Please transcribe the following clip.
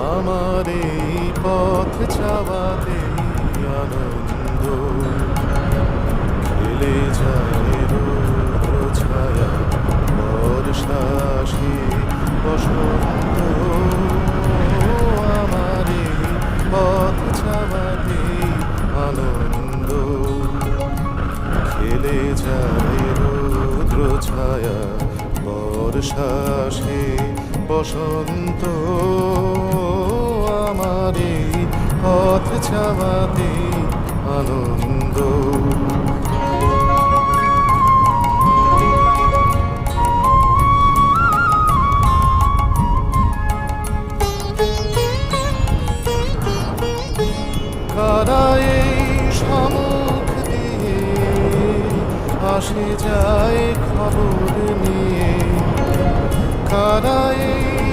আমার এই পথ চাওয়াতে আনন্দ খেলে যায় রৌদ্র ছায়া বর্ষাসে বসন্ত আমার এই পথ চাওয়াতে আনন্দ খেলে যায় রৌদ্র ছায়া বর্ষাসে বসন্ত আমার এই পথ চাওয়াতে আনন্দ কারা এই সম্মুখ দিয়ে আসে যায় খবর নিয়ে কারা এই